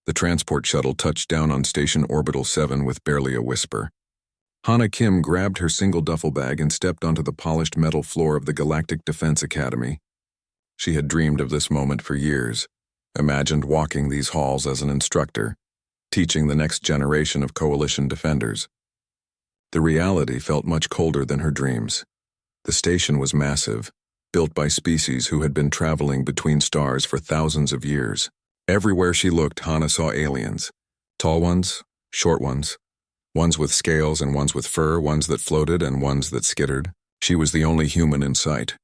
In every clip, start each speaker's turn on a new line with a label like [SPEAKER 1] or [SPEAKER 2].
[SPEAKER 1] The transport shuttle touched down on Station Orbital 7 with barely a whisper. Hana Kim grabbed her single duffel bag and stepped onto the polished metal floor of the Galactic Defense Academy. She had dreamed of this moment for years, imagined walking these halls as an instructor, teaching the next generation of Coalition defenders. The reality felt much colder than her dreams. The station was massive, built by species who had been traveling between stars for thousands of years. Everywhere she looked, Hana saw aliens. Tall ones, short ones with scales and ones with fur, ones that floated and ones that skittered. She was the only human in sight.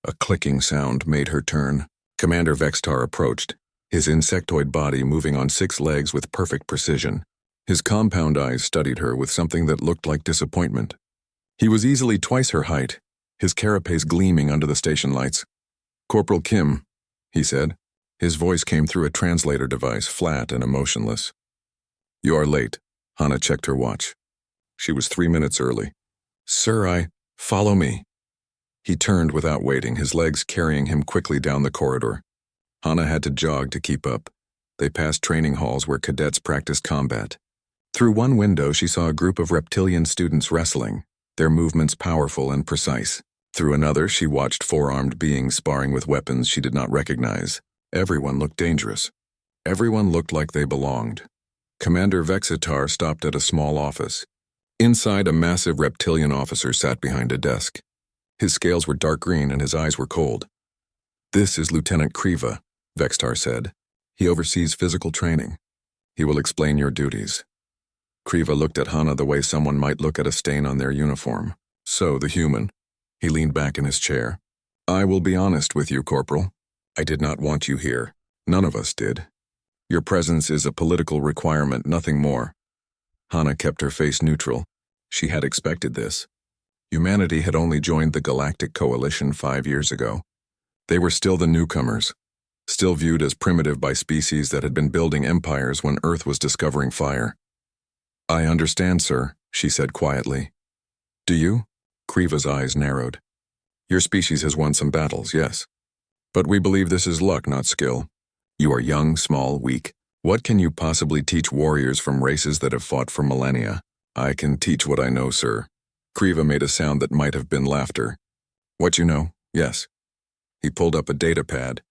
[SPEAKER 1] A clicking sound made her turn. Commander Vextar approached, his insectoid body moving on 6 legs with perfect precision. His compound eyes studied her with something that looked like disappointment. He was easily twice her height, his carapace gleaming under the station lights. "Corporal Kim," he said. His voice came through a translator device, flat and emotionless. "You are late." Hana checked her watch. She was 3 minutes early. "Sir, follow me." He turned without waiting, his legs carrying him quickly down the corridor. Hana had to jog to keep up. They passed training halls where cadets practiced combat. Through one window, she saw a group of reptilian students wrestling, their movements powerful and precise. Through another, she watched 4-armed beings sparring with weapons she did not recognize. Everyone looked dangerous. Everyone looked like they belonged. Commander Vexitar stopped at a small office. Inside, a massive reptilian officer sat behind a desk. His scales were dark green and his eyes were cold. "This is Lieutenant Kriva," Vextar said. "He oversees physical training. He will explain your duties." Kriva looked at Hana the way someone might look at a stain on their uniform. So, the human. He leaned back in his chair. "I will be honest with you, Corporal. I did not want you here. None of us did. Your presence is a political requirement, nothing more." Hana kept her face neutral. She had expected this. Humanity had only joined the Galactic Coalition 5 years ago. They were still the newcomers, still viewed as primitive by species that had been building empires when Earth was discovering fire. "I understand, sir," she said quietly. "Do you?" Kriva's eyes narrowed. "Your species has won some battles, yes. But we believe this is luck, not skill. You are young, small, weak. What can you possibly teach warriors from races that have fought for millennia?" "I can teach what I know, sir." Kriva made a sound that might have been laughter. "What you know, yes." He pulled up a data pad.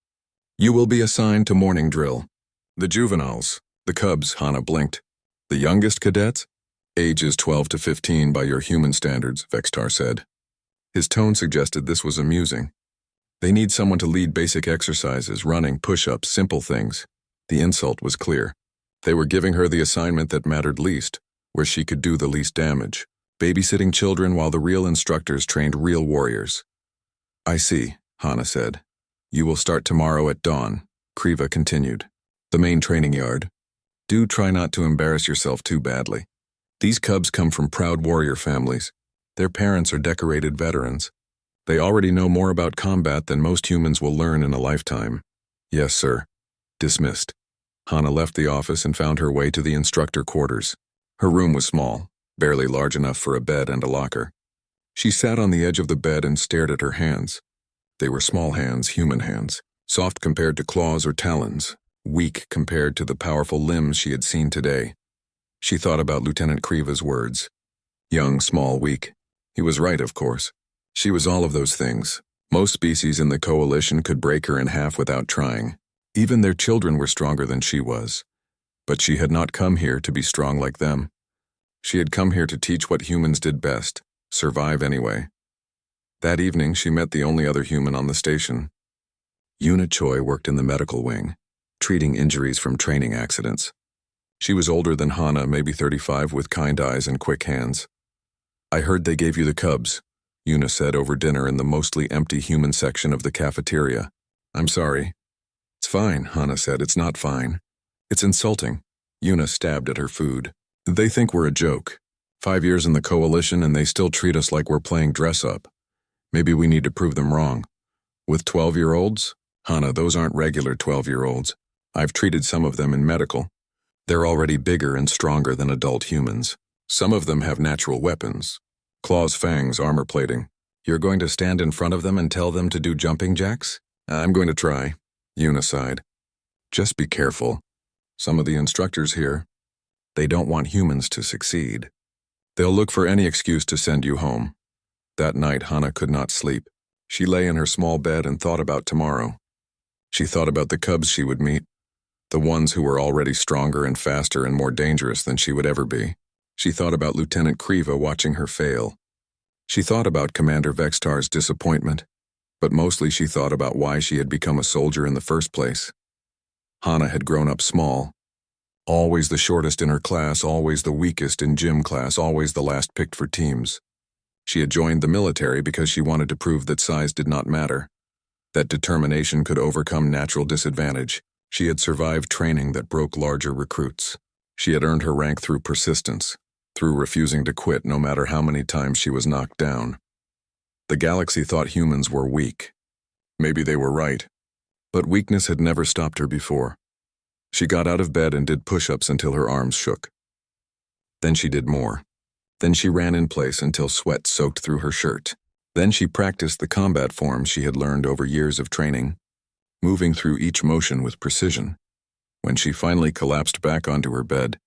[SPEAKER 1] "You will be assigned to morning drill. The juveniles, the cubs," Hana blinked. "The youngest cadets?" "Ages 12 to 15 by your human standards," Vextar said. His tone suggested this was amusing. "They need someone to lead basic exercises, running, push-ups, simple things." The insult was clear. They were giving her the assignment that mattered least, where she could do the least damage. Babysitting children while the real instructors trained real warriors. "I see," Hana said. "You will start tomorrow at dawn," Kriva continued. "The main training yard. Do try not to embarrass yourself too badly. These cubs come from proud warrior families. Their parents are decorated veterans. They already know more about combat than most humans will learn in a lifetime." "Yes, sir." Dismissed. Hana left the office and found her way to the instructor quarters. Her room was small, barely large enough for a bed and a locker. She sat on the edge of the bed and stared at her hands. They were small hands, human hands, soft compared to claws or talons, weak compared to the powerful limbs she had seen today. She thought about Lieutenant Kriva's words. Young, small, weak. He was right, of course. She was all of those things. Most species in the Coalition could break her in half without trying. Even their children were stronger than she was. But she had not come here to be strong like them. She had come here to teach what humans did best, survive anyway. That evening, she met the only other human on the station. Yuna Choi worked in the medical wing, treating injuries from training accidents. She was older than Hana, maybe 35, with kind eyes and quick hands. "I heard they gave you the cubs," Yuna said over dinner in the mostly empty human section of the cafeteria. "I'm sorry." "It's fine," Hana said. "It's not fine. It's insulting." Yuna stabbed at her food. "They think we're a joke. 5 years in the Coalition and they still treat us like we're playing dress-up. Maybe we need to prove them wrong. With 12-year-olds? Hana, those aren't regular 12-year-olds. I've treated some of them in medical. They're already bigger and stronger than adult humans. Some of them have natural weapons. Claws, fangs, armor plating. You're going to stand in front of them and tell them to do jumping jacks? I'm going to try." Yuna sighed. "Just be careful." Some of the instructors here, they don't want humans to succeed. They'll look for any excuse to send you home. That night, Hana could not sleep. She lay in her small bed and thought about tomorrow. She thought about the cubs she would meet, the ones who were already stronger and faster and more dangerous than she would ever be. She thought about Lieutenant Kriva watching her fail. She thought about Commander Vextar's disappointment, but mostly she thought about why she had become a soldier in the first place. Hana had grown up small, always the shortest in her class, always the weakest in gym class, always the last picked for teams. She had joined the military because she wanted to prove that size did not matter, that determination could overcome natural disadvantage. She had survived training that broke larger recruits. She had earned her rank through persistence, through refusing to quit no matter how many times she was knocked down. The galaxy thought humans were weak. Maybe they were right, but weakness had never stopped her before. She got out of bed and did push-ups until her arms shook. Then she did more. Then she ran in place until sweat soaked through her shirt. Then she practiced the combat forms she had learned over years of training, moving through each motion with precision. When she finally collapsed back onto her bed,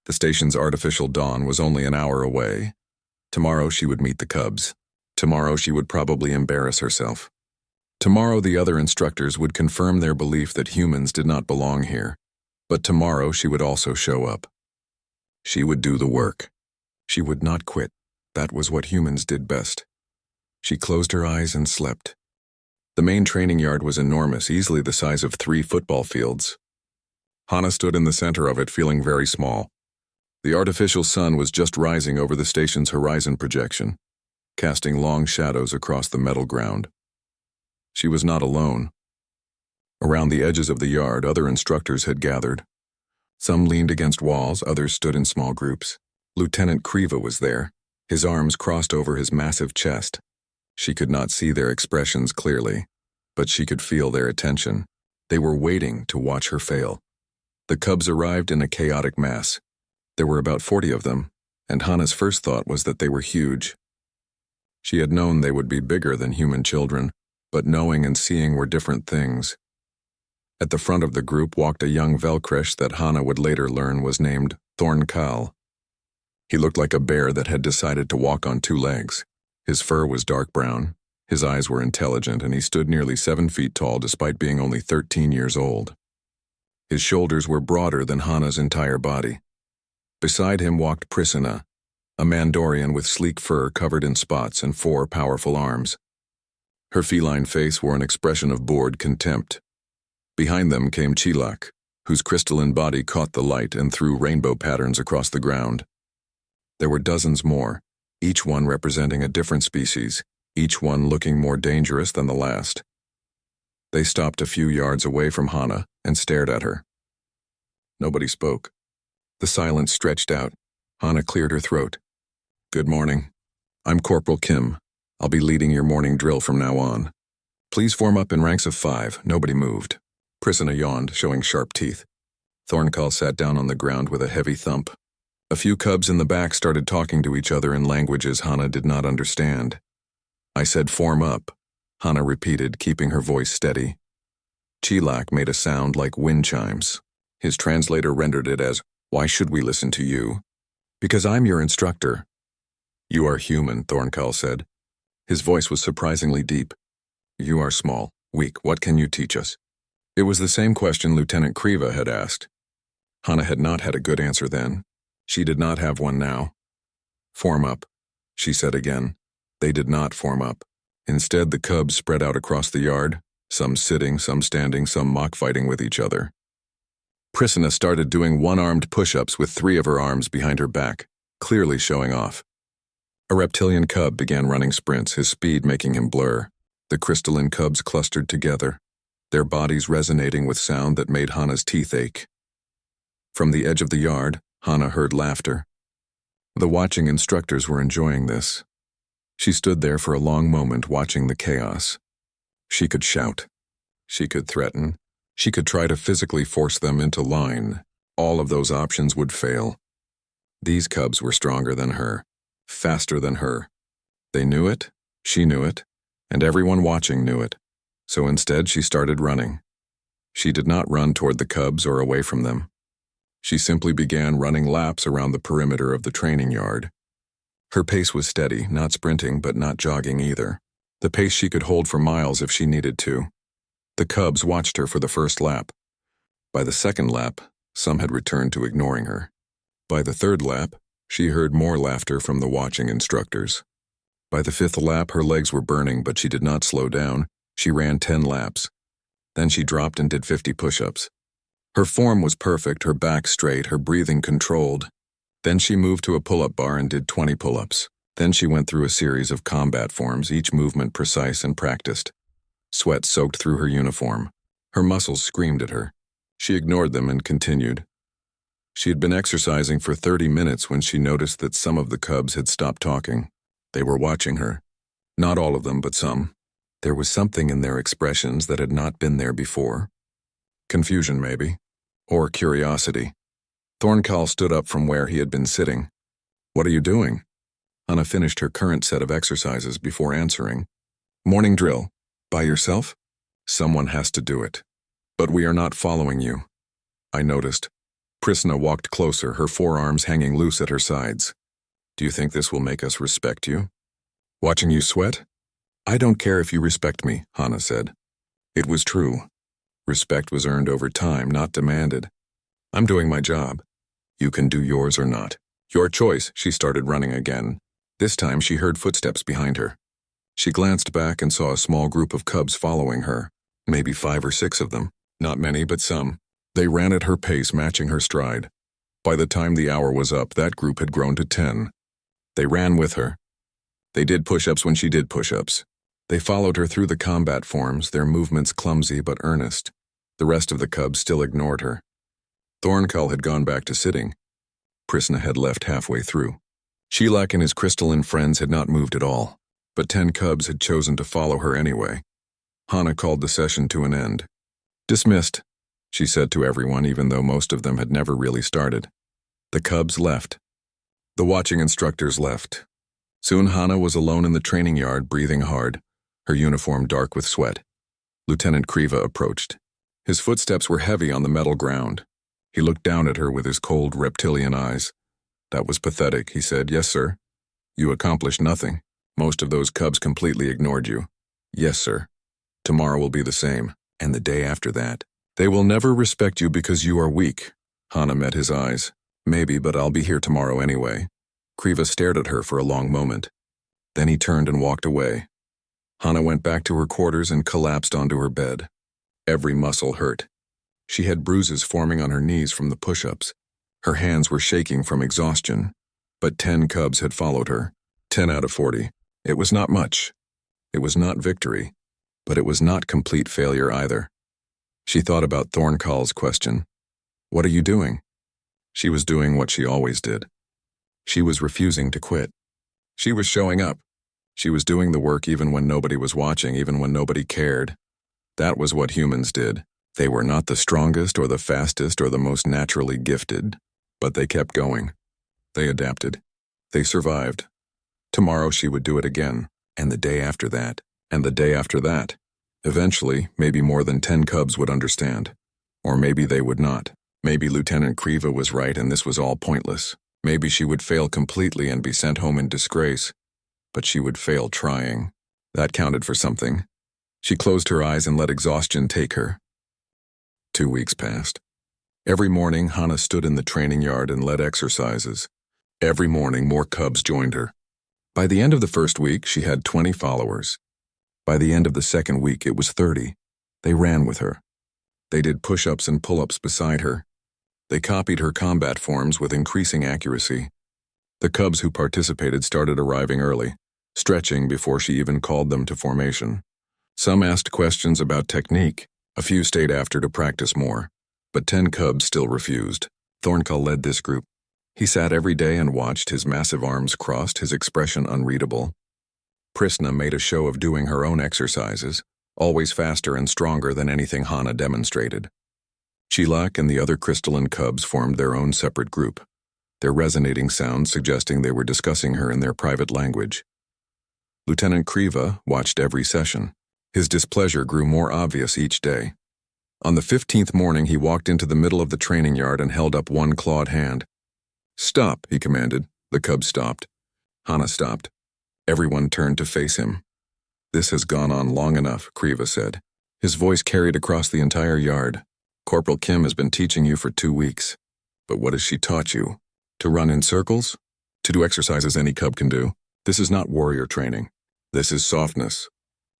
[SPEAKER 1] the station's artificial dawn was only an hour away. Tomorrow she would meet the cubs. Tomorrow she would probably embarrass herself. Tomorrow the other instructors would confirm their belief that humans did not belong here. But tomorrow she would also show up. She would do the work. She would not quit. That was what humans did best. She closed her eyes and slept. The main training yard was enormous, easily the size of 3 football fields. Hana stood in the center of it, feeling very small. The artificial sun was just rising over the station's horizon projection, casting long shadows across the metal ground. She was not alone. Around the edges of the yard, other instructors had gathered. Some leaned against walls, others stood in small groups. Lieutenant Kriva was there, his arms crossed over his massive chest. She could not see their expressions clearly, but she could feel their attention. They were waiting to watch her fail. The cubs arrived in a chaotic mass. There were about 40 of them, and Hana's first thought was that they were huge. She had known they would be bigger than human children, but knowing and seeing were different things. At the front of the group walked a young Velcresh that Hana would later learn was named Thornkal. He looked like a bear that had decided to walk on 2 legs. His fur was dark brown, his eyes were intelligent, and he stood nearly 7 feet tall despite being only 13 years old. His shoulders were broader than Hana's entire body. Beside him walked Priscilla, a Mandorian with sleek fur covered in spots and 4 powerful arms. Her feline face wore an expression of bored contempt. Behind them came Chilak, whose crystalline body caught the light and threw rainbow patterns across the ground. There were dozens more, each one representing a different species, each one looking more dangerous than the last. They stopped a few yards away from Hana and stared at her. Nobody spoke. The silence stretched out. Hana cleared her throat. "Good morning. I'm Corporal Kim. I'll be leading your morning drill from now on. Please form up in ranks of 5. Nobody moved." Priscilla yawned, showing sharp teeth. Thornkal sat down on the ground with a heavy thump. A few cubs in the back started talking to each other in languages Hana did not understand. "I said form up," Hana repeated, keeping her voice steady. Chilak made a sound like wind chimes. His translator rendered it as, "Why should we listen to you?" "Because I'm your instructor." "You are human," Thornkal said. His voice was surprisingly deep. "You are small, weak. What can you teach us?" It was the same question Lieutenant Kriva had asked. Hana had not had a good answer then. She did not have one now. "Form up," she said again. They did not form up. Instead, the cubs spread out across the yard, some sitting, some standing, some mock-fighting with each other. Priscilla started doing one-armed push-ups with 3 of her arms behind her back, clearly showing off. A reptilian cub began running sprints, his speed making him blur. The crystalline cubs clustered together, their bodies resonating with sound that made Hana's teeth ache. From the edge of the yard, Hana heard laughter. The watching instructors were enjoying this. She stood there for a long moment watching the chaos. She could shout. She could threaten. She could try to physically force them into line. All of those options would fail. These cubs were stronger than her, faster than her. They knew it, she knew it, and everyone watching knew it. So instead she started running. She did not run toward the cubs or away from them. She simply began running laps around the perimeter of the training yard. Her pace was steady, not sprinting but not jogging either. The pace she could hold for miles if she needed to. The cubs watched her for the first lap. By the second lap, some had returned to ignoring her. By the third lap, she heard more laughter from the watching instructors. By the fifth lap, her legs were burning, but she did not slow down. She ran 10 laps. Then she dropped and did 50 push-ups. Her form was perfect, her back straight, her breathing controlled. Then she moved to a pull-up bar and did 20 pull-ups. Then she went through a series of combat forms, each movement precise and practiced. Sweat soaked through her uniform. Her muscles screamed at her. She ignored them and continued. She had been exercising for 30 minutes when she noticed that some of the cubs had stopped talking. They were watching her. Not all of them, but some. There was something in their expressions that had not been there before. Confusion, maybe. Or curiosity. Thorncall stood up from where he had been sitting. "What are you doing?" Hannah finished her current set of exercises before answering. "Morning drill. By yourself?" "Someone has to do it. But we are not following you." I noticed. Prisna walked closer, her forearms hanging loose at her sides. "Do you think this will make us respect you?" "Watching you sweat?" "I don't care if you respect me," Hannah said. It was true. Respect was earned over time, not demanded. "I'm doing my job. You can do yours or not." "Your choice." She started running again. This time she heard footsteps behind her. She glanced back and saw a small group of cubs following her, maybe 5 or 6 of them. Not many, but some. They ran at her pace, matching her stride. By the time the hour was up, that group had grown to 10. They ran with her. They did push-ups when she did push-ups. They followed her through the combat forms, their movements clumsy but earnest. The rest of the cubs still ignored her. Thorncall had gone back to sitting. Prisna had left halfway through. Sheilak and his crystalline friends had not moved at all, but 10 cubs had chosen to follow her anyway. Hannah called the session to an end. "Dismissed," she said to everyone, even though most of them had never really started. The cubs left. The watching instructors left. Soon Hannah was alone in the training yard, breathing hard, her uniform dark with sweat. Lieutenant Kriva approached. His footsteps were heavy on the metal ground. He looked down at her with his cold, reptilian eyes. "That was pathetic," he said. "Yes, sir." "You accomplished nothing. Most of those cubs completely ignored you." "Yes, sir. Tomorrow will be the same, and the day after that. They will never respect you because you are weak." Hannah met his eyes. "Maybe, but I'll be here tomorrow anyway." Kriva stared at her for a long moment. Then he turned and walked away. Hannah went back to her quarters and collapsed onto her bed. Every muscle hurt. She had bruises forming on her knees from the push-ups. Her hands were shaking from exhaustion. But 10 cubs had followed her. 10 out of 40. It was not much. It was not victory. But it was not complete failure either. She thought about Thorncall's question. "What are you doing?" She was doing what she always did. She was refusing to quit. She was showing up. She was doing the work even when nobody was watching, even when nobody cared. That was what humans did. They were not the strongest or the fastest or the most naturally gifted, but they kept going. They adapted. They survived. Tomorrow she would do it again, and the day after that, and the day after that. Eventually, maybe more than 10 cubs would understand. Or maybe they would not. Maybe Lieutenant Kriva was right and this was all pointless. Maybe she would fail completely and be sent home in disgrace. But she would fail trying. That counted for something. She closed her eyes and let exhaustion take her. 2 weeks passed. Every morning, Hannah stood in the training yard and led exercises. Every morning, more cubs joined her. By the end of the first week, she had 20 followers. By the end of the second week, it was 30. They ran with her. They did push-ups and pull-ups beside her. They copied her combat forms with increasing accuracy. The cubs who participated started arriving early, stretching before she even called them to formation. Some asked questions about technique. A few stayed after to practice more. But 10 cubs still refused. Thorncall led this group. He sat every day and watched, his massive arms crossed, his expression unreadable. Prisna made a show of doing her own exercises, always faster and stronger than anything Hannah demonstrated. Sheilak and the other crystalline cubs formed their own separate group, their resonating sounds suggesting they were discussing her in their private language. Lieutenant Kriva watched every session. His displeasure grew more obvious each day. On the 15th morning, he walked into the middle of the training yard and held up one clawed hand. "Stop," he commanded. The cubs stopped. Hana stopped. Everyone turned to face him. "This has gone on long enough," Kriva said. His voice carried across the entire yard. "Corporal Kim has been teaching you for 2 weeks. But what has she taught you? To run in circles? To do exercises any cub can do? This is not warrior training. This is softness.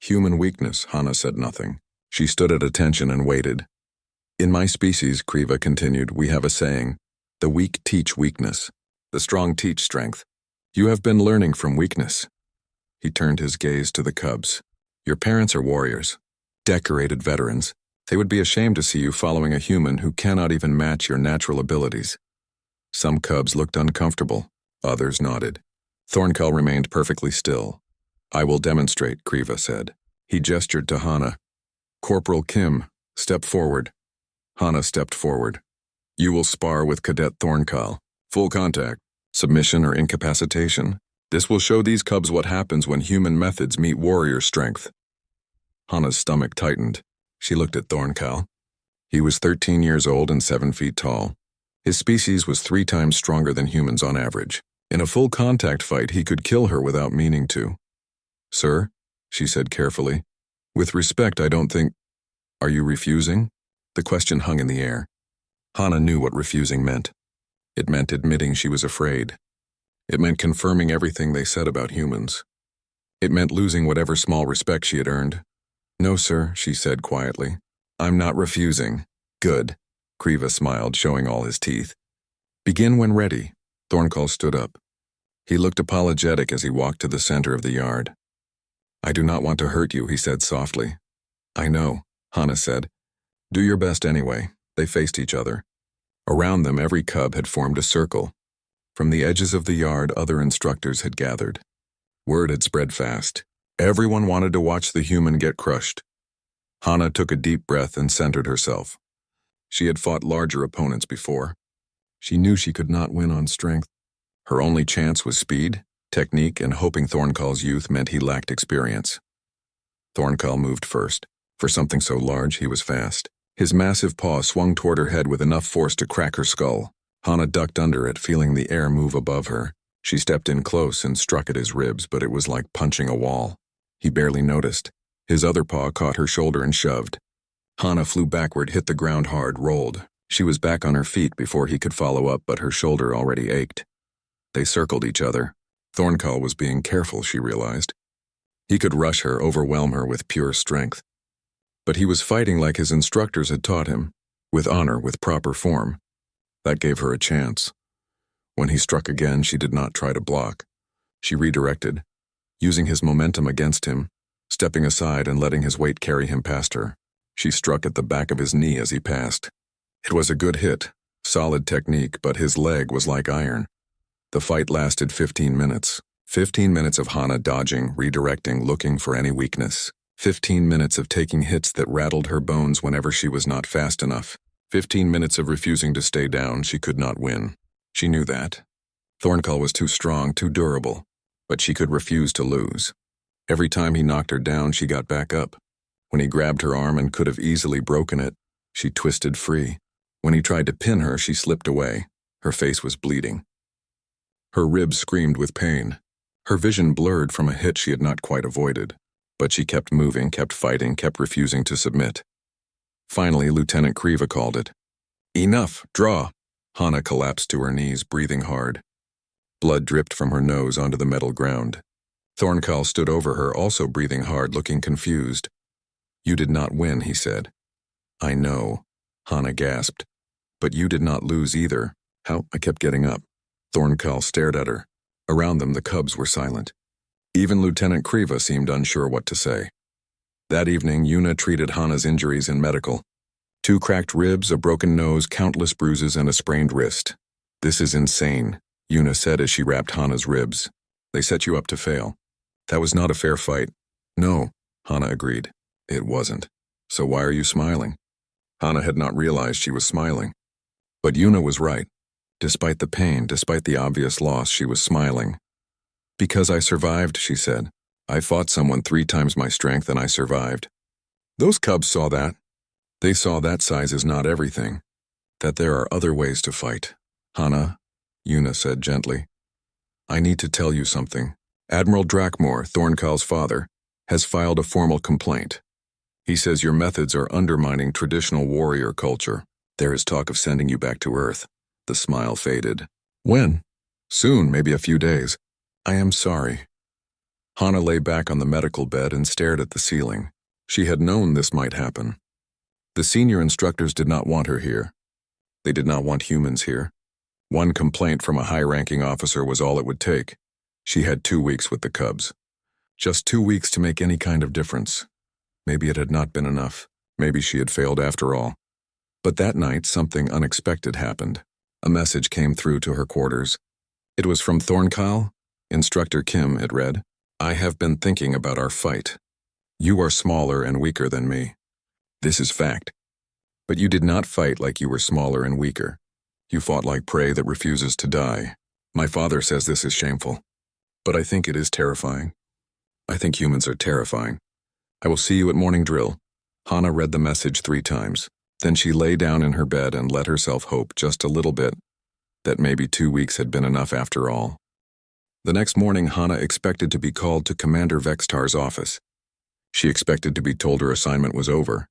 [SPEAKER 1] Human weakness." Hana said nothing. She stood at attention and waited. "In my species," Kriva continued, "we have a saying, the weak teach weakness. The strong teach strength. You have been learning from weakness." He turned his gaze to the cubs. "Your parents are warriors, decorated veterans. They would be ashamed to see you following a human who cannot even match your natural abilities." Some cubs looked uncomfortable. Others nodded. Thorncull remained perfectly still. "I will demonstrate," Kriva said. He gestured to Hana. "Corporal Kim, step forward." Hana stepped forward. "You will spar with Cadet Thorncull. Full contact, submission or incapacitation. This will show these cubs what happens when human methods meet warrior strength." Hana's stomach tightened. She looked at Thorncull. He was 13 years old and 7 feet tall. His species was 3 times stronger than humans on average. In a full contact fight, he could kill her without meaning to. "Sir," she said carefully, "with respect, I don't think—" "Are you refusing?" The question hung in the air. Hana knew what refusing meant. It meant admitting she was afraid. It meant confirming everything they said about humans. It meant losing whatever small respect she had earned. "No, sir," she said quietly. "I'm not refusing." "Good." Kriva smiled, showing all his teeth. "Begin when ready." Thorncull stood up. He looked apologetic as he walked to the center of the yard. "I do not want to hurt you," he said softly. "I know," Hana said. "Do your best anyway." They faced each other. Around them, every cub had formed a circle. From the edges of the yard, other instructors had gathered. Word had spread fast. Everyone wanted to watch the human get crushed. Hana took a deep breath and centered herself. She had fought larger opponents before. She knew she could not win on strength. Her only chance was speed, technique, and hoping Thorncull's youth meant he lacked experience. Thorncull moved first. For something so large, he was fast. His massive paw swung toward her head with enough force to crack her skull. Hana ducked under it, feeling the air move above her. She stepped in close and struck at his ribs, but it was like punching a wall. He barely noticed. His other paw caught her shoulder and shoved. Hana flew backward, hit the ground hard, rolled. She was back on her feet before he could follow up, but her shoulder already ached. They circled each other. Thorncull was being careful, she realized. He could rush her, overwhelm her with pure strength. But he was fighting like his instructors had taught him, with honor, with proper form. That gave her a chance. When he struck again, she did not try to block. She redirected, using his momentum against him, stepping aside and letting his weight carry him past her. She struck at the back of his knee as he passed. It was a good hit, solid technique, but his leg was like iron. The fight lasted 15 minutes. 15 minutes of Hana dodging, redirecting, looking for any weakness. 15 minutes of taking hits that rattled her bones whenever she was not fast enough. 15 minutes of refusing to stay down. She could not win. She knew that. Thorncull was too strong, too durable, but she could refuse to lose. Every time he knocked her down, she got back up. When he grabbed her arm and could have easily broken it, she twisted free. When he tried to pin her, she slipped away. Her face was bleeding. Her ribs screamed with pain. Her vision blurred from a hit she had not quite avoided. But she kept moving, kept fighting, kept refusing to submit. Finally, Lieutenant Kriva called it. "Enough! Draw!" Hana collapsed to her knees, breathing hard. Blood dripped from her nose onto the metal ground. Thorncull stood over her, also breathing hard, looking confused. "You did not win," he said. "I know," Hana gasped. "But you did not lose either." "How?" I kept getting up. Thorncull stared at her. Around them, the cubs were silent. Even Lieutenant Kriva seemed unsure what to say. That evening, Yuna treated Hana's injuries in medical. 2 cracked ribs, a broken nose, countless bruises, and a sprained wrist. "This is insane," Yuna said as she wrapped Hana's ribs. "They set you up to fail. That was not a fair fight." "No," Hana agreed. "It wasn't. So why are you smiling?" Hana had not realized she was smiling. But Yuna was right. Despite the pain, despite the obvious loss, she was smiling. "Because I survived," she said. "I fought someone 3 times my strength and I survived." Those cubs saw that. They saw that size is not everything, that there are other ways to fight. Hana, Yuna said gently, I need to tell you something. Admiral Drakmor, Thorncal's father, has filed a formal complaint. He says your methods are undermining traditional warrior culture. There is talk of sending you back to Earth. The smile faded. When? Soon, maybe a few days. I am sorry. Hana lay back on the medical bed and stared at the ceiling. She had known this might happen. The senior instructors did not want her here. They did not want humans here. One complaint from a high-ranking officer was all it would take. She had 2 weeks with the Cubs. Just 2 weeks to make any kind of difference. Maybe it had not been enough. Maybe she had failed after all. But that night, something unexpected happened. A message came through to her quarters. It was from Thorncal. Instructor Kim, it read, I have been thinking about our fight. You are smaller and weaker than me. This is fact. But you did not fight like you were smaller and weaker. You fought like prey that refuses to die. My father says this is shameful. But I think it is terrifying. I think humans are terrifying. I will see you at morning drill. Hana read the message 3 times. Then she lay down in her bed and let herself hope just a little bit that maybe 2 weeks had been enough after all. The next morning, Hana expected to be called to Commander Vextar's office. She expected to be told her assignment was over,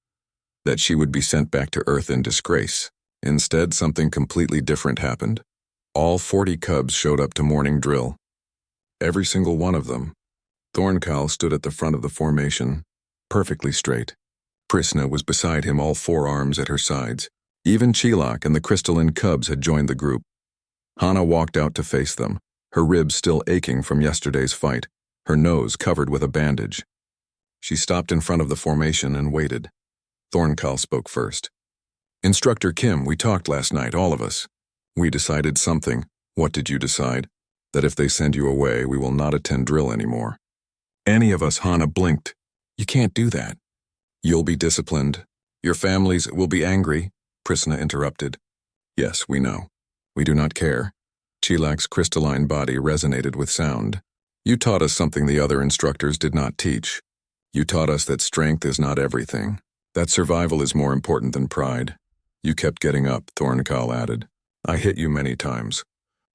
[SPEAKER 1] that she would be sent back to Earth in disgrace. Instead, something completely different happened. All 40 Cubs showed up to morning drill. Every single one of them. Thorncal stood at the front of the formation, perfectly straight. Prisna was beside him, all 4 arms at her sides. Even Chilak and the crystalline Cubs had joined the group. Hana walked out to face them, her ribs still aching from yesterday's fight, her nose covered with a bandage. She stopped in front of the formation and waited. Thorncal spoke first. Instructor Kim, we talked last night, all of us. We decided something. What did you decide? That if they send you away, we will not attend drill anymore. Any of us, Hana blinked. You can't do that. You'll be disciplined. Your families will be angry, Prisna interrupted. Yes, we know. We do not care. Chilak's crystalline body resonated with sound. You taught us something the other instructors did not teach. You taught us that strength is not everything, that survival is more important than pride. You kept getting up, Thorncal added. I hit you many times.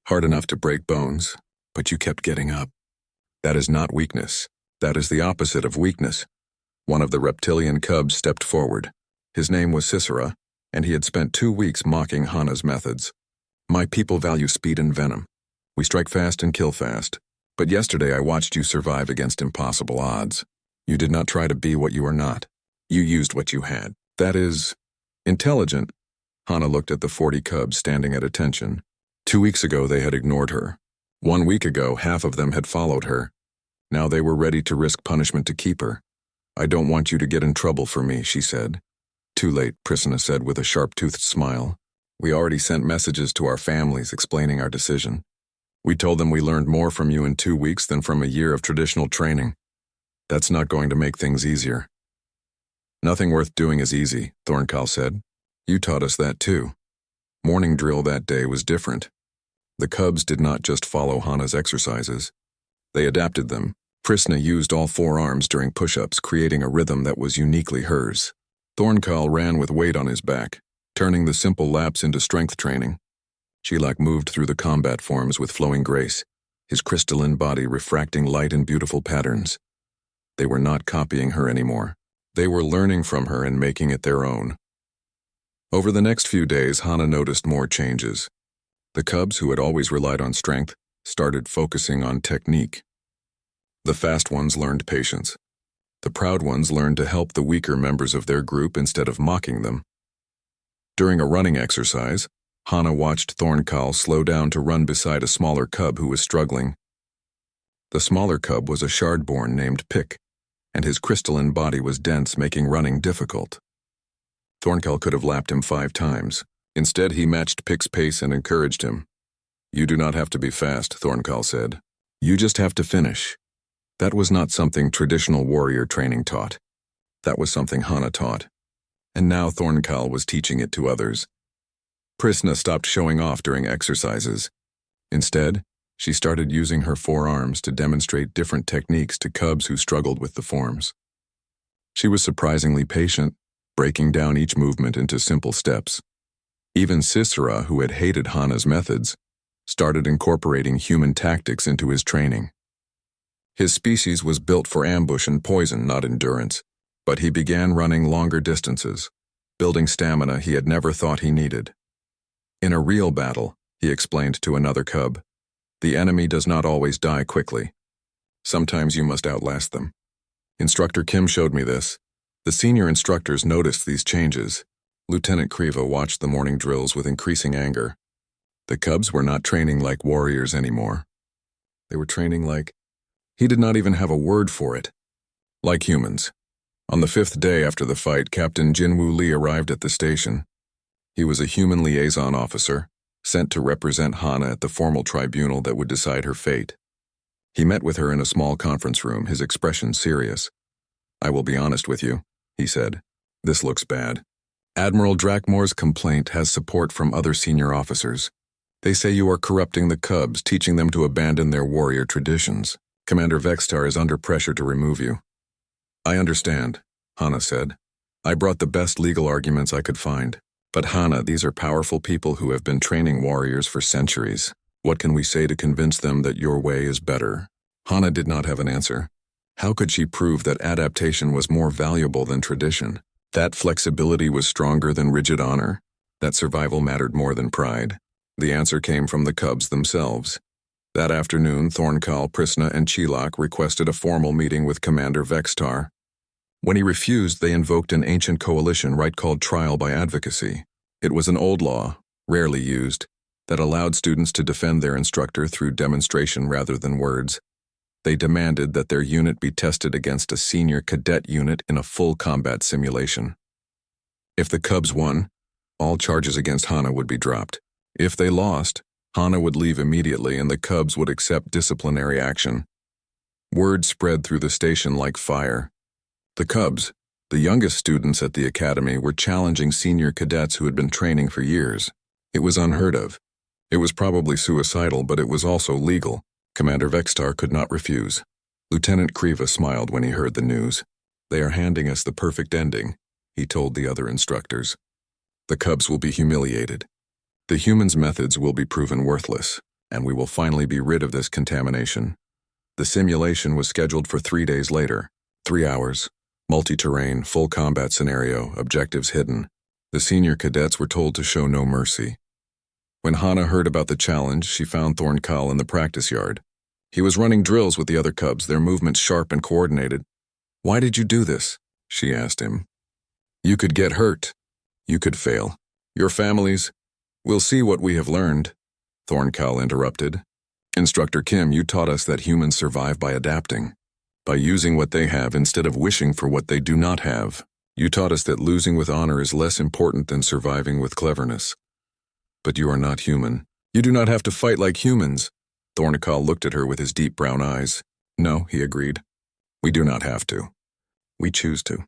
[SPEAKER 1] Hard enough to break bones, but you kept getting up. That is not weakness. That is the opposite of weakness. One of the reptilian Cubs stepped forward. His name was Sisera, and he had spent 2 weeks mocking Hana's methods. My people value speed and venom. We strike fast and kill fast. But yesterday I watched you survive against impossible odds. You did not try to be what you are not. You used what you had. That is intelligent. Hana looked at the 40 Cubs standing at attention. 2 weeks ago they had ignored her. 1 week ago half of them had followed her. Now they were ready to risk punishment to keep her. I don't want you to get in trouble for me, she said. Too late, Prisna said with a sharp-toothed smile. We already sent messages to our families explaining our decision. We told them we learned more from you in 2 weeks than from a year of traditional training. That's not going to make things easier. Nothing worth doing is easy, Thorncal said. You taught us that too. Morning drill that day was different. The Cubs did not just follow Hana's exercises. They adapted them. Prisna used all 4 arms during push-ups, creating a rhythm that was uniquely hers. Thorncal ran with weight on his back, turning the simple laps into strength training. Chilak moved through the combat forms with flowing grace, his crystalline body refracting light in beautiful patterns. They were not copying her anymore. They were learning from her and making it their own. Over the next few days, Hana noticed more changes. The Cubs, who had always relied on strength, started focusing on technique. The fast ones learned patience. The proud ones learned to help the weaker members of their group instead of mocking them. During a running exercise, Hana watched Thorncal slow down to run beside a smaller Cub who was struggling. The smaller Cub was a shardborn named Pick, and his crystalline body was dense, making running difficult. Thorncal could have lapped him 5 times. Instead, he matched Pick's pace and encouraged him. You do not have to be fast, Thorncal said. You just have to finish. That was not something traditional warrior training taught. That was something Hana taught. And now Thorncal was teaching it to others. Prisna stopped showing off during exercises. Instead, she started using her 4 arms to demonstrate different techniques to Cubs who struggled with the forms. She was surprisingly patient, breaking down each movement into simple steps. Even Sisera, who had hated Hana's methods, started incorporating human tactics into his training. His species was built for ambush and poison, not endurance, but he began running longer distances, building stamina he had never thought he needed. In a real battle, he explained to another cub, the enemy does not always die quickly. Sometimes you must outlast them. Instructor Kim showed me this. The senior instructors noticed these changes. Lieutenant Kriva watched the morning drills with increasing anger. The cubs were not training like warriors anymore. They were training like... He did not even have a word for it. Like humans. On the 5th day after the fight, Captain Jinwoo Lee arrived at the station. He was a human liaison officer, sent to represent Hana at the formal tribunal that would decide her fate. He met with her in a small conference room, his expression serious. I will be honest with you, he said. This looks bad. Admiral Drakmore's complaint has support from other senior officers. They say you are corrupting the cubs, teaching them to abandon their warrior traditions. Commander Vextar is under pressure to remove you. I understand, Hana said. I brought the best legal arguments I could find. But Hana, these are powerful people who have been training warriors for centuries. What can we say to convince them that your way is better? Hana did not have an answer. How could she prove that adaptation was more valuable than tradition? That flexibility was stronger than rigid honor? That survival mattered more than pride? The answer came from the cubs themselves. That afternoon, Thornkal, Prisna, and Chilak requested a formal meeting with Commander Vextar. When he refused, they invoked an ancient coalition right called trial by advocacy. It was an old law, rarely used, that allowed students to defend their instructor through demonstration rather than words. They demanded that their unit be tested against a senior cadet unit in a full combat simulation. If the Cubs won, all charges against Hana would be dropped. If they lost, Hana would leave immediately and the Cubs would accept disciplinary action. Word spread through the station like fire. The Cubs, the youngest students at the academy, were challenging senior cadets who had been training for years. It was unheard of. It was probably suicidal, but it was also legal. Commander Vextar could not refuse. Lieutenant Kriva smiled when he heard the news. They are handing us the perfect ending, he told the other instructors. The Cubs will be humiliated. The humans' methods will be proven worthless, and we will finally be rid of this contamination. The simulation was scheduled for 3 days later. 3 hours. Multi-terrain, full combat scenario, objectives hidden. The senior cadets were told to show no mercy. When Hana heard about the challenge, she found Thornkal in the practice yard. He was running drills with the other Cubs, their movements sharp and coordinated. Why did you do this? She asked him. You could get hurt. You could fail. Your families... We'll see what we have learned, Thornkal interrupted. Instructor Kim, you taught us that humans survive by adapting, by using what they have instead of wishing for what they do not have. You taught us that losing with honor is less important than surviving with cleverness. But you are not human. You do not have to fight like humans. Thornkal looked at her with his deep brown eyes. No, he agreed. We do not have to. We choose to.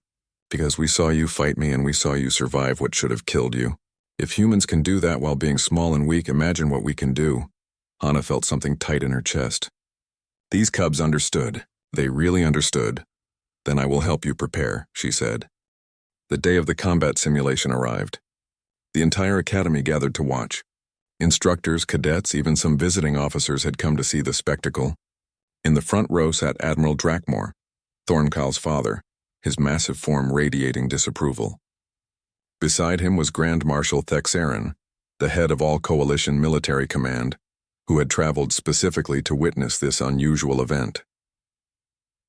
[SPEAKER 1] Because we saw you fight me and we saw you survive what should have killed you. If humans can do that while being small and weak, imagine what we can do. Hana felt something tight in her chest. These Cubs understood. They really understood. Then I will help you prepare, she said. The day of the combat simulation arrived. The entire academy gathered to watch. Instructors, cadets, even some visiting officers had come to see the spectacle. In the front row sat Admiral Drakmore, Thornkal's father, his massive form radiating disapproval. Beside him was Grand Marshal Thexarin, the head of all Coalition Military Command, who had traveled specifically to witness this unusual event.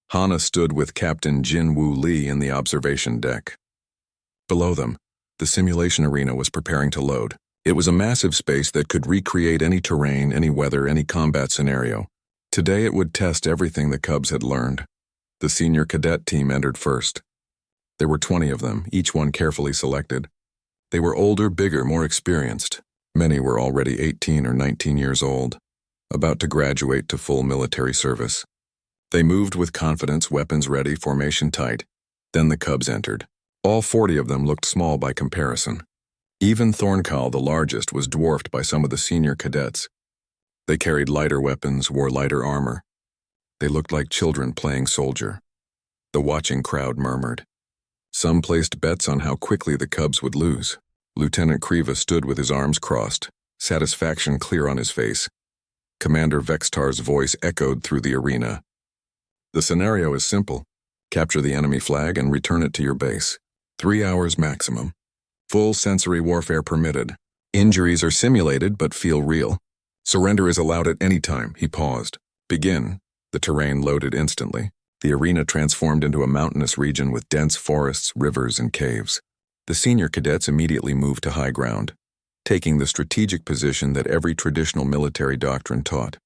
[SPEAKER 1] Hana stood with Captain Jinwoo Lee in the observation deck. Below them, the simulation arena was preparing to load. It was a massive space that could recreate any terrain, any weather, any combat scenario. Today it would test everything the Cubs had learned. The senior cadet team entered first. There were 20 of them, each one carefully selected. They were older, bigger, more experienced. Many were already 18 or 19 years old, about to graduate to full military service. They moved with confidence, weapons ready, formation tight. Then the Cubs entered. All 40 of them looked small by comparison. Even Thornkal, the largest, was dwarfed by some of the senior cadets. They carried lighter weapons, wore lighter armor. They looked like children playing soldier. The watching crowd murmured. Some placed bets on how quickly the cubs would lose. Lieutenant Kriva stood with his arms crossed, satisfaction clear on his face. Commander Vextar's voice echoed through the arena. The scenario is simple. Capture the enemy flag and return it to your base. 3 hours maximum. Full sensory warfare permitted. Injuries are simulated but feel real. Surrender is allowed at any time. He paused. Begin. The terrain loaded instantly. The arena transformed into a mountainous region with dense forests, rivers, and caves. The senior cadets immediately moved to high ground, taking the strategic position that every traditional military doctrine taught.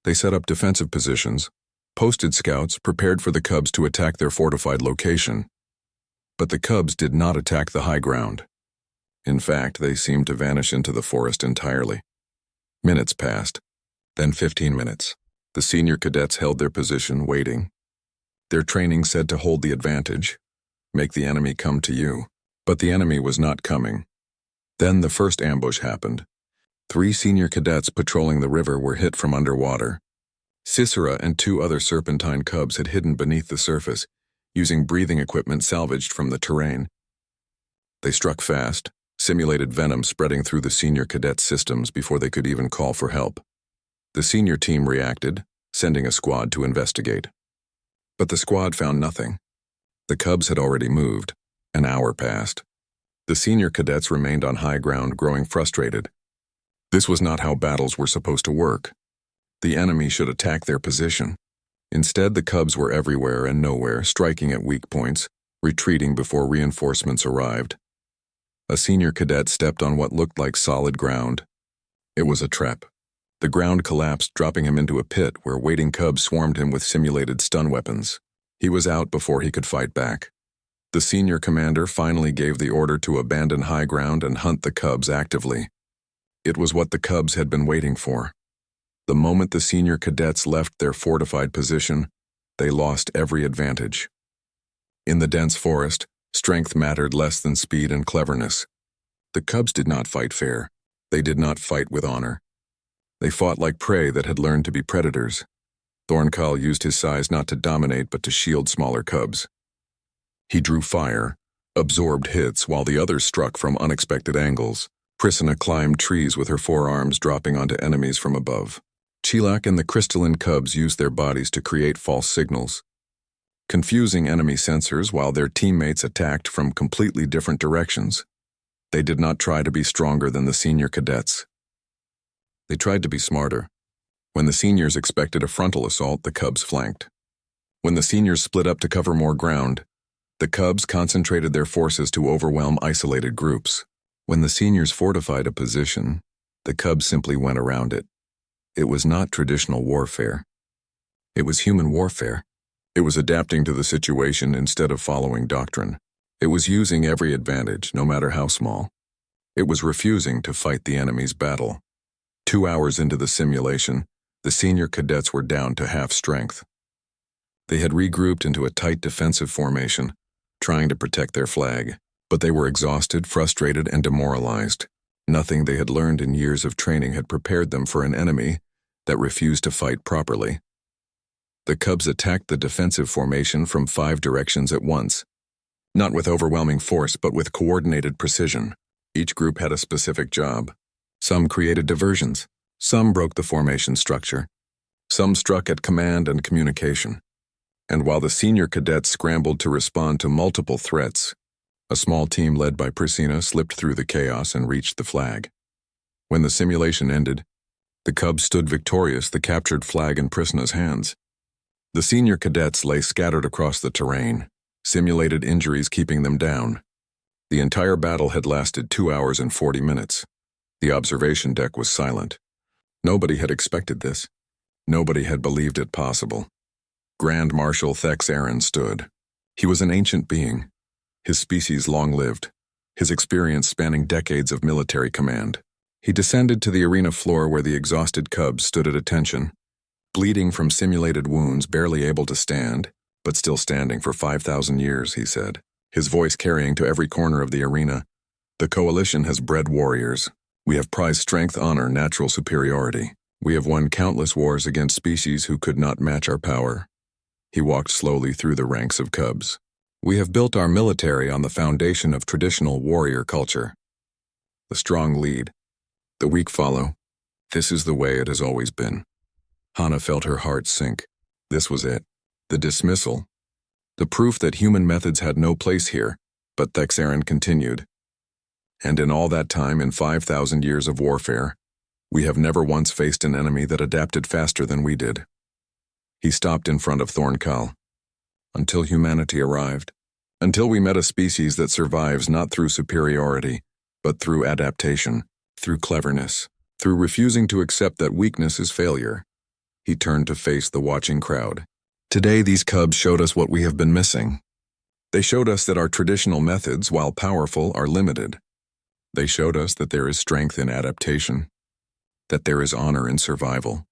[SPEAKER 1] They set up defensive positions, posted scouts, prepared for the cubs to attack their fortified location. But the cubs did not attack the high ground. In fact, they seemed to vanish into the forest entirely. Minutes passed, then 15 minutes. The senior cadets held their position, waiting. Their training said to hold the advantage, make the enemy come to you. But the enemy was not coming. Then the first ambush happened. 3 senior cadets patrolling the river were hit from underwater. Sisera and 2 other serpentine cubs had hidden beneath the surface, using breathing equipment salvaged from the terrain. They struck fast, simulated venom spreading through the senior cadets' systems before they could even call for help. The senior team reacted, sending a squad to investigate. But the squad found nothing. The cubs had already moved. An hour passed. The senior cadets remained on high ground, growing frustrated. This was not how battles were supposed to work. The enemy should attack their position. Instead, the cubs were everywhere and nowhere, striking at weak points, retreating before reinforcements arrived. A senior cadet stepped on what looked like solid ground. It was a trap. The ground collapsed, dropping him into a pit where waiting cubs swarmed him with simulated stun weapons. He was out before he could fight back. The senior commander finally gave the order to abandon high ground and hunt the cubs actively. It was what the cubs had been waiting for. The moment the senior cadets left their fortified position, they lost every advantage. In the dense forest, strength mattered less than speed and cleverness. The cubs did not fight fair. They did not fight with honor. They fought like prey that had learned to be predators. Thorncal used his size not to dominate but to shield smaller cubs. He drew fire, absorbed hits while the others struck from unexpected angles. Priscilla climbed trees with her forearms dropping onto enemies from above. Chilak and the crystalline cubs used their bodies to create false signals, confusing enemy sensors while their teammates attacked from completely different directions. They did not try to be stronger than the senior cadets. They tried to be smarter. When the seniors expected a frontal assault, the cubs flanked. When the seniors split up to cover more ground, the cubs concentrated their forces to overwhelm isolated groups. When the seniors fortified a position, the cubs simply went around it. It was not traditional warfare. It was human warfare. It was adapting to the situation instead of following doctrine. It was using every advantage, no matter how small. It was refusing to fight the enemy's battle. 2 hours into the simulation, the senior cadets were down to half strength. They had regrouped into a tight defensive formation, trying to protect their flag, but they were exhausted, frustrated, and demoralized. Nothing they had learned in years of training had prepared them for an enemy that refused to fight properly. The cubs attacked the defensive formation from 5 directions at once, not with overwhelming force but with coordinated precision. Each group had a specific job. Some created diversions, some broke the formation structure, some struck at command and communication. And while the senior cadets scrambled to respond to multiple threats, a small team led by Priscilla slipped through the chaos and reached the flag. When the simulation ended, the cubs stood victorious, the captured flag in Priscilla's hands. The senior cadets lay scattered across the terrain, simulated injuries keeping them down. The entire battle had lasted 2 hours and 40 minutes. The observation deck was silent. Nobody had expected this. Nobody had believed it possible. Grand Marshal Thex Aaron stood. He was an ancient being, his species long-lived, his experience spanning decades of military command. He descended to the arena floor where the exhausted cubs stood at attention, bleeding from simulated wounds, barely able to stand, but still standing for 5,000 years, he said, his voice carrying to every corner of the arena. The coalition has bred warriors. We have prized strength, honor, natural superiority. We have won countless wars against species who could not match our power. He walked slowly through the ranks of cubs. We have built our military on the foundation of traditional warrior culture. The strong lead, the weak follow. This is the way it has always been. Hana felt her heart sink. This was it. The dismissal. The proof that human methods had no place here, but Thexaren continued. And in all that time, in 5,000 years of warfare, we have never once faced an enemy that adapted faster than we did. He stopped in front of Thornkal. Until humanity arrived. Until we met a species that survives not through superiority, but through adaptation, through cleverness, through refusing to accept that weakness is failure. He turned to face the watching crowd. Today, these cubs showed us what we have been missing. They showed us that our traditional methods, while powerful, are limited. They showed us that there is strength in adaptation, that there is honor in survival.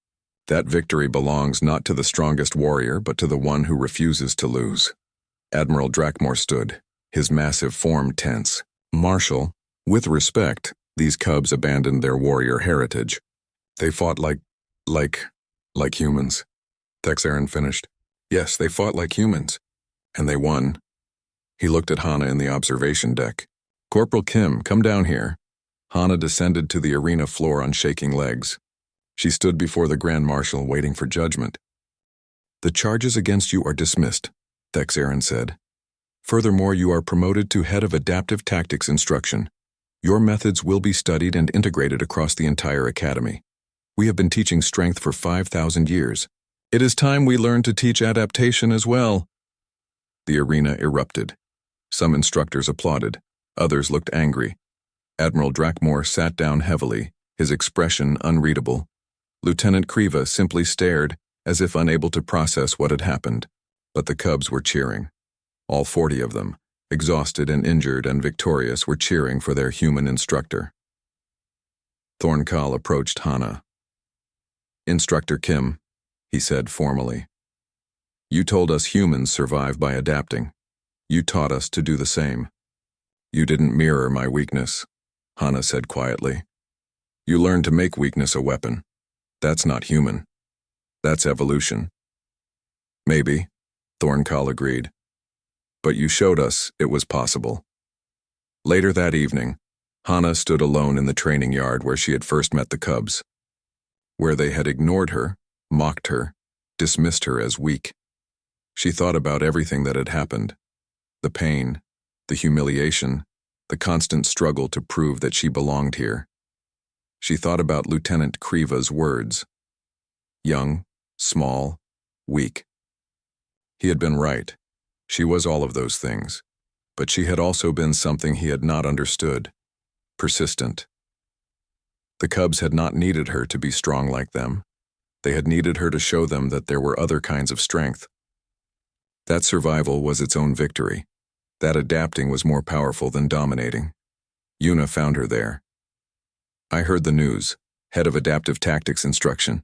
[SPEAKER 1] That victory belongs not to the strongest warrior, but to the one who refuses to lose. Admiral Drakmor stood, his massive form tense. Martial, with respect, these cubs abandoned their warrior heritage. They fought like humans. Thexaren finished. Yes, they fought like humans. And they won. He looked at Hana in the observation deck. Corporal Kim, come down here. Hana descended to the arena floor on shaking legs. She stood before the Grand Marshal, waiting for judgment. The charges against you are dismissed, Thexaren said. Furthermore, you are promoted to Head of Adaptive Tactics Instruction. Your methods will be studied and integrated across the entire Academy. We have been teaching strength for 5,000 years. It is time we learn to teach adaptation as well. The arena erupted. Some instructors applauded. Others looked angry. Admiral Drakmor sat down heavily, his expression unreadable. Lieutenant Kriva simply stared, as if unable to process what had happened. But the cubs were cheering. All 40 of them, exhausted and injured and victorious, were cheering for their human instructor. Thornkal approached Hana. Instructor Kim, he said formally. You told us humans survive by adapting. You taught us to do the same. You didn't mirror my weakness, Hana said quietly. You learned to make weakness a weapon. That's not human. That's evolution. Maybe, Thornkal agreed. But you showed us it was possible. Later that evening, Hana stood alone in the training yard where she had first met the cubs, where they had ignored her, mocked her, dismissed her as weak. She thought about everything that had happened, the pain, the humiliation, the constant struggle to prove that she belonged here. She thought about Lieutenant Kriva's words. Young, small, weak. He had been right. She was all of those things. But she had also been something he had not understood. Persistent. The cubs had not needed her to be strong like them. They had needed her to show them that there were other kinds of strength. That survival was its own victory. That adapting was more powerful than dominating. Yuna found her there. I heard the news. Head of Adaptive Tactics Instruction.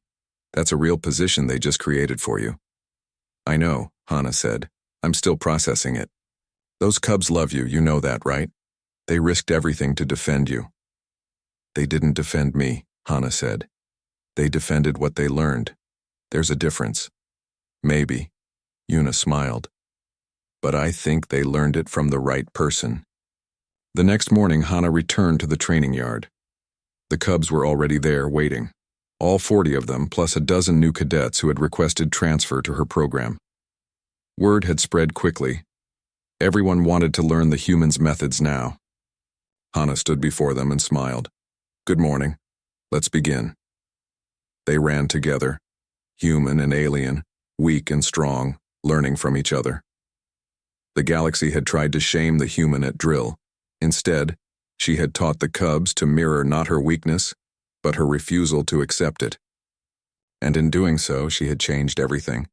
[SPEAKER 1] That's a real position they just created for you. I know, Hana said. I'm still processing it. Those cubs love you, you know that, right? They risked everything to defend you. They didn't defend me, Hana said. They defended what they learned. There's a difference. Maybe. Yuna smiled. But I think they learned it from the right person. The next morning, Hana returned to the training yard. The cubs were already there, waiting. All 40 of them, plus a dozen new cadets who had requested transfer to her program. Word had spread quickly. Everyone wanted to learn the humans' methods now. Hana stood before them and smiled. Good morning. Let's begin. They ran together, human and alien, weak and strong, learning from each other. The galaxy had tried to shame the human at drill. Instead, she had taught the cubs to mirror not her weakness, but her refusal to accept it. And in doing so, she had changed everything.